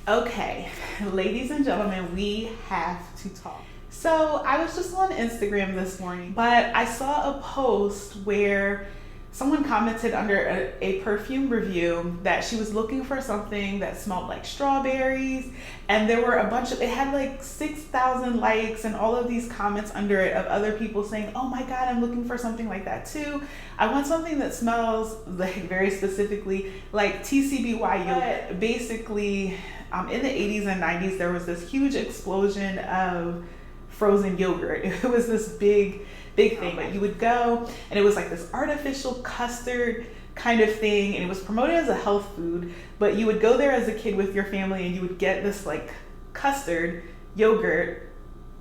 Okay, ladies and gentlemen, we have to talk. So I was just on Instagram this morning, but I saw a post where someone commented under a perfume review that she was looking for something that smelled like strawberries, and there were a bunch of, it had like 6,000 likes and all of these comments under it of other people saying, oh my god, I'm looking for something like that too. I want something that smells like very specifically like TCBY yogurt. Basically, in the 80s and 90s, there was this huge explosion of frozen yogurt. It was this big thing, but you would go and it was like this artificial custard kind of thing, and it was promoted as a health food, but you would go there as a kid with your family and you would get this like custard yogurt,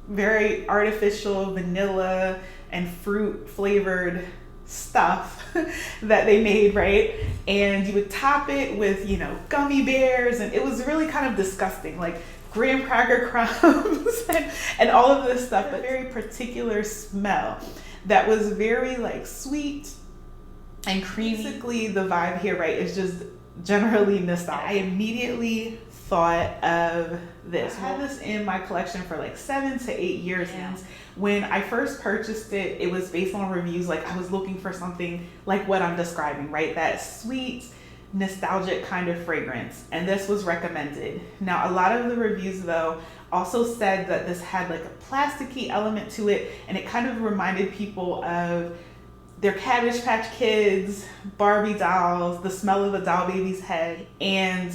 very artificial vanilla and fruit flavored stuff that they made, right? And you would top it with, you know, gummy bears, and it was really kind of disgusting, like graham cracker crumbs and all of this stuff, but very particular smell that was very like sweet and creamy. Basically the vibe here, right, is just generally nostalgia. I immediately thought of this. I had this in my collection for like 7 to 8 years. Yeah. And when I first purchased it, it was based on reviews. Like I was looking for something like what I'm describing, right? That sweet, nostalgic kind of fragrance, and this was recommended. Now a lot of the reviews though also said that this had like a plasticky element to it, and it kind of reminded people of their Cabbage Patch Kids, Barbie dolls, the smell of a doll baby's head, and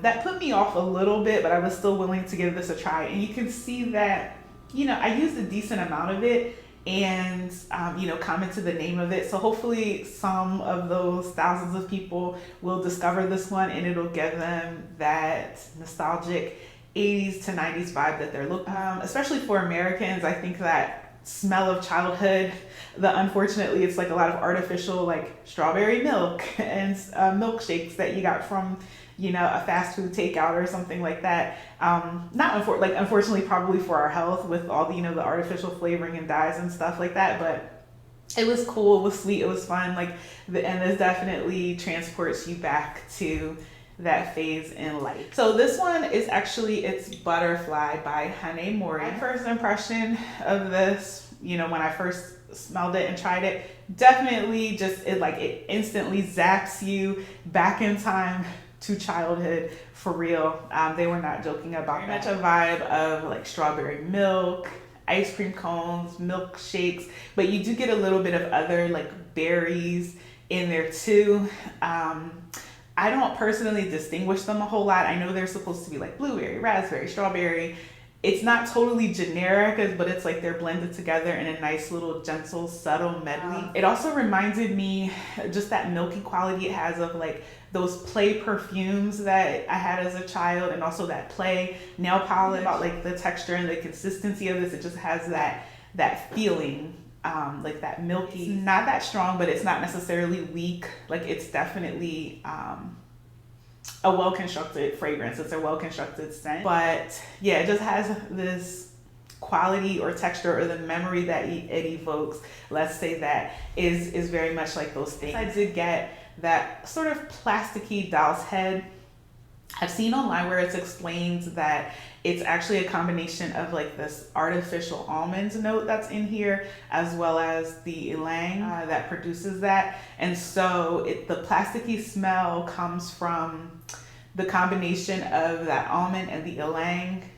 that put me off a little bit, but I was still willing to give this a try. And you can see that, you know, I used a decent amount of it and you know, commented the name of it, so hopefully some of those thousands of people will discover this one and it'll give them that nostalgic 80s to 90s vibe that they're looking for. Especially for Americans, I think that smell of childhood, unfortunately it's like a lot of artificial like strawberry milk and milkshakes that you got from, you know, a fast food takeout or something like that. Unfortunately probably for our health with all the, you know, the artificial flavoring and dyes and stuff like that, but it was cool, it was sweet, it was fun, like and this definitely transports you back to that phase in life. So this one is actually, it's Butterfly by Hanae Mori. My first impression of this, you know, when I first smelled it and tried it, definitely just it instantly zaps you back in time to childhood, for real. They were not joking about that. Very much a vibe of like strawberry milk, ice cream cones, milkshakes, but you do get a little bit of other like berries in there too. I don't personally distinguish them a whole lot. I know they're supposed to be like blueberry, raspberry, strawberry. It's not totally generic, but it's like they're blended together in a nice little gentle, subtle medley. It also reminded me just that milky quality it has of like those play perfumes that I had as a child, and also that play nail polish. About like the texture and the consistency of this, it just has that feeling. Like that milky, not that strong, but it's not necessarily weak. Like it's definitely a well-constructed fragrance. It's a well-constructed scent, but yeah, it just has this quality or texture or the memory that it evokes, let's say, that is very much like those things. I did get that sort of plasticky doll's head. I've seen online where it's explained that it's actually a combination of like this artificial almond note that's in here, as well as the Ylang that produces that. And so the plasticky smell comes from the combination of that almond, and the Ylang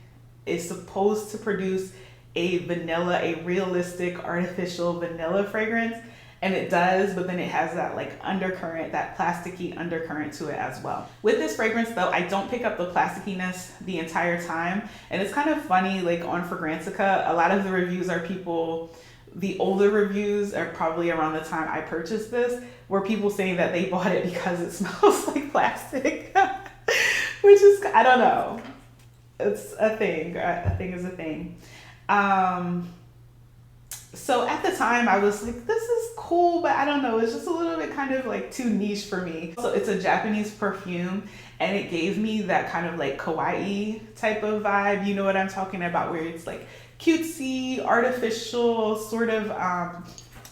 is supposed to produce a vanilla, a realistic artificial vanilla fragrance. And it does, but then it has that like undercurrent, that plasticky undercurrent to it as well. With this fragrance though, I don't pick up the plastickiness the entire time. And it's kind of funny, like on Fragrantica, a lot of the reviews are people, the older reviews are probably around the time I purchased this, were people saying that they bought it because it smells like plastic, which is, I don't know. It's a thing. A thing is a thing. So at the time I was like, this is cool, but I don't know, it's just a little bit kind of like too niche for me. So it's a Japanese perfume, and it gave me that kind of like kawaii type of vibe. You know what I'm talking about, where it's like cutesy, artificial, sort of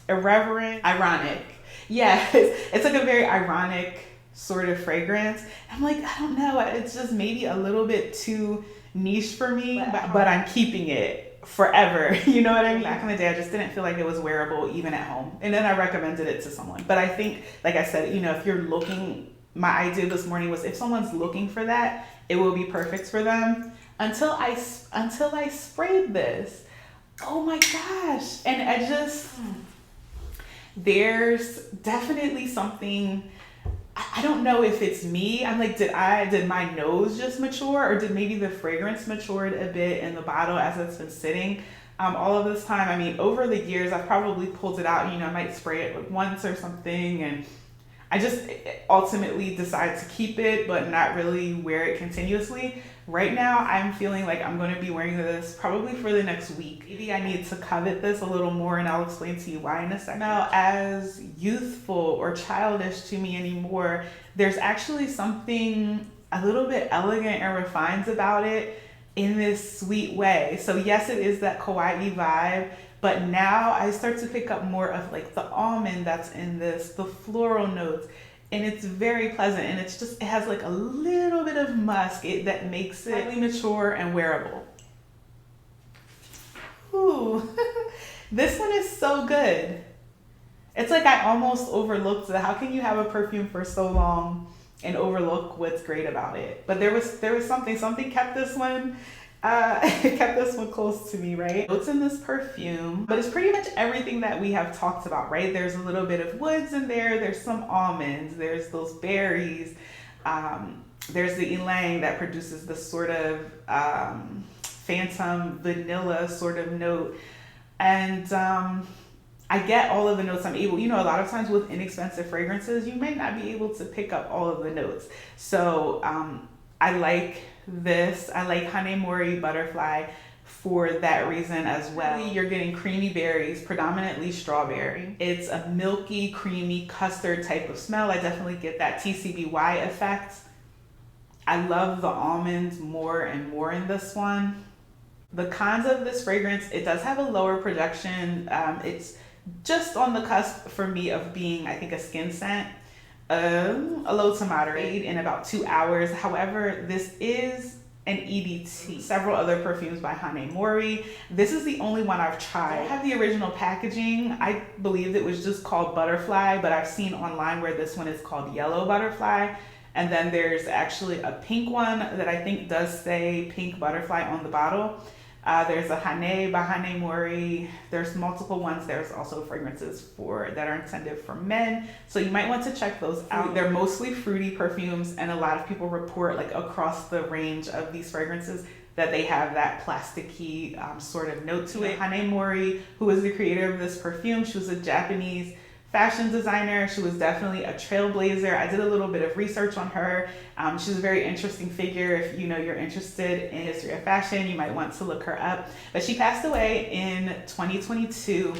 irreverent, ironic. Yeah, it's like a very ironic sort of fragrance. I'm like, I don't know, it's just maybe a little bit too niche for me, but I'm keeping it forever. You know what I mean? Back in the day, I just didn't feel like it was wearable even at home. And then I recommended it to someone. But I think, like I said, you know, if you're looking, my idea this morning was if someone's looking for that, it will be perfect for them. Until I sprayed this. Oh my gosh. And I just, there's definitely something, I don't know if it's me. I'm like, did my nose just mature, or did maybe the fragrance matured a bit in the bottle as it's been sitting all of this time? I mean, over the years, I've probably pulled it out, you know, I might spray it like once or something, and I just ultimately decide to keep it, but not really wear it continuously. Right now, I'm feeling like I'm going to be wearing this probably for the next week. Maybe I need to covet this a little more, and I'll explain to you why in a second. Now, as youthful or childish to me anymore, there's actually something a little bit elegant and refined about it in this sweet way. So yes, it is that kawaii vibe, but now I start to pick up more of like the almond that's in this, the floral notes. And it's very pleasant, and it's just, it has like a little bit of musk that makes it slightly mature and wearable. Ooh, this one is so good. It's like I almost overlooked it. How can you have a perfume for so long and overlook what's great about it? But there was something kept this one. It kept this one close to me, right? Notes in this perfume, but it's pretty much everything that we have talked about, right? There's a little bit of woods in there. There's some almonds. There's those berries. There's the Ylang that produces this sort of phantom vanilla sort of note. And I get all of the notes I'm able, you know, a lot of times with inexpensive fragrances, you may not be able to pick up all of the notes. So I like this. I like Hanae Mori Butterfly for that reason as well. You're getting creamy berries, predominantly strawberry. It's a milky, creamy custard type of smell. I definitely get that TCBY effect. I love the almonds more and more in this one. The cons of this fragrance, it does have a lower projection. It's just on the cusp for me of being, I think, a skin scent. A low to moderate in about 2 hours. However, this is an EDT. Several other perfumes by Hanae Mori. This is the only one I've tried. I have the original packaging. I believed it was just called Butterfly, but I've seen online where this one is called Yellow Butterfly. And then there's actually a pink one that I think does say Pink Butterfly on the bottle. There's a Hanae by Hanae Mori. There's multiple ones. There's also fragrances that are intended for men. So you might want to check those out. They're mostly fruity perfumes, and a lot of people report like across the range of these fragrances that they have that plasticky sort of note to it. Hanae Mori, who is the creator of this perfume, she was a Japanese fashion designer. She was definitely a trailblazer. I did a little bit of research on her. She's a very interesting figure. If you know you're interested in history of fashion, you might want to look her up. But she passed away in 2022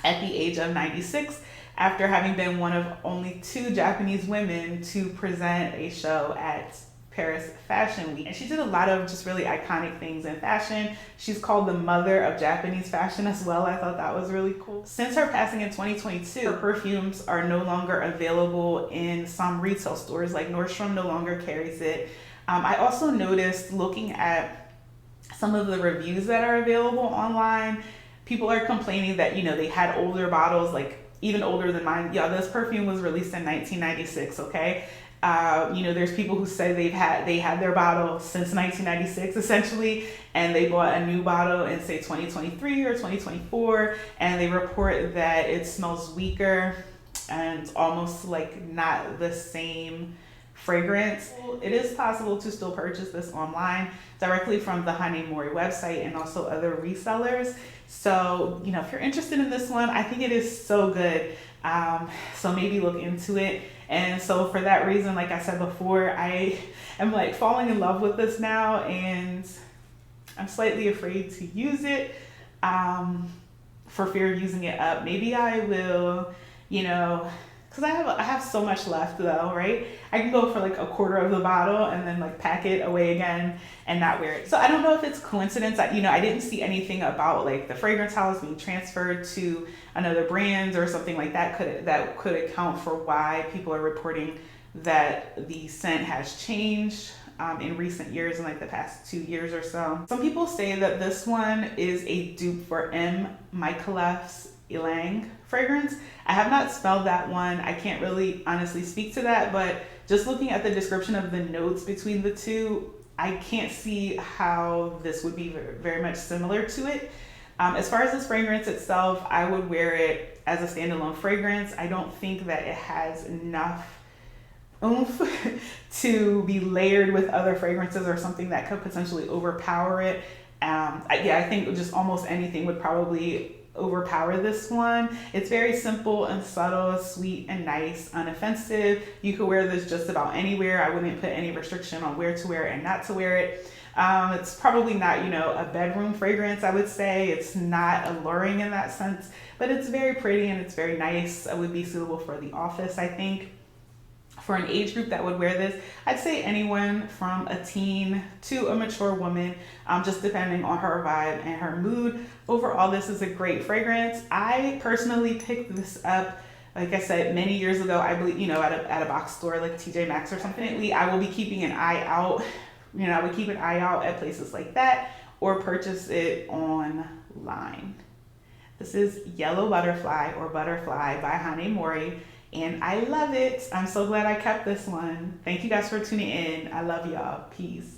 at the age of 96 after having been one of only 2 Japanese women to present a show at Paris Fashion Week. And she did a lot of just really iconic things in fashion. She's called the mother of Japanese fashion as well. I thought that was really cool. Since her passing in 2022, her perfumes are no longer available in some retail stores, like Nordstrom no longer carries it. I also noticed looking at some of the reviews that are available online, people are complaining that, you know, they had older bottles, like even older than mine. Yeah, this perfume was released in 1996, okay? You know, there's people who say they had their bottle since 1996 essentially, and they bought a new bottle in say 2023 or 2024, and they report that it smells weaker and almost like not the same fragrance. It is possible to still purchase this online directly from the Hanae Mori website and also other resellers. So, you know, if you're interested in this one, I think it is so good. So maybe look into it. And so for that reason, like I said before, I am like falling in love with this now, and I'm slightly afraid to use it for fear of using it up. Maybe I will, you know, because I have so much left though, right? I can go for like a quarter of the bottle and then like pack it away again and not wear it. So I don't know if it's coincidence that, you know, I didn't see anything about like the fragrance house being transferred to another brand or something like that could account for why people are reporting that the scent has changed in recent years, in like the past 2 years or so. Some people say that this one is a dupe for Michallef's Ylang fragrance. I have not smelled that one. I can't really honestly speak to that, but just looking at the description of the notes between the two, I can't see how this would be very much similar to it. As far as this fragrance itself, I would wear it as a standalone fragrance. I don't think that it has enough oomph to be layered with other fragrances or something that could potentially overpower it. I think just almost anything would probably overpower this one. It's very simple and subtle, sweet and nice, unoffensive. You could wear this just about anywhere. I wouldn't put any restriction on where to wear it and not to wear it. It's probably not, a bedroom fragrance, I would say. It's not alluring in that sense, but it's very pretty and it's very nice. It would be suitable for the office, I think. For an age group that would wear this, I'd say anyone from a teen to a mature woman, just depending on her vibe and her mood. Overall, this is a great fragrance. I personally picked this up, like I said, many years ago, I believe, at a box store like TJ Maxx or something. I will be keeping an eye out. I would keep an eye out at places like that or purchase it online. This is Yellow Butterfly or Butterfly by Hanae Mori. And I love it. I'm so glad I kept this one. Thank you guys for tuning in. I love y'all. Peace.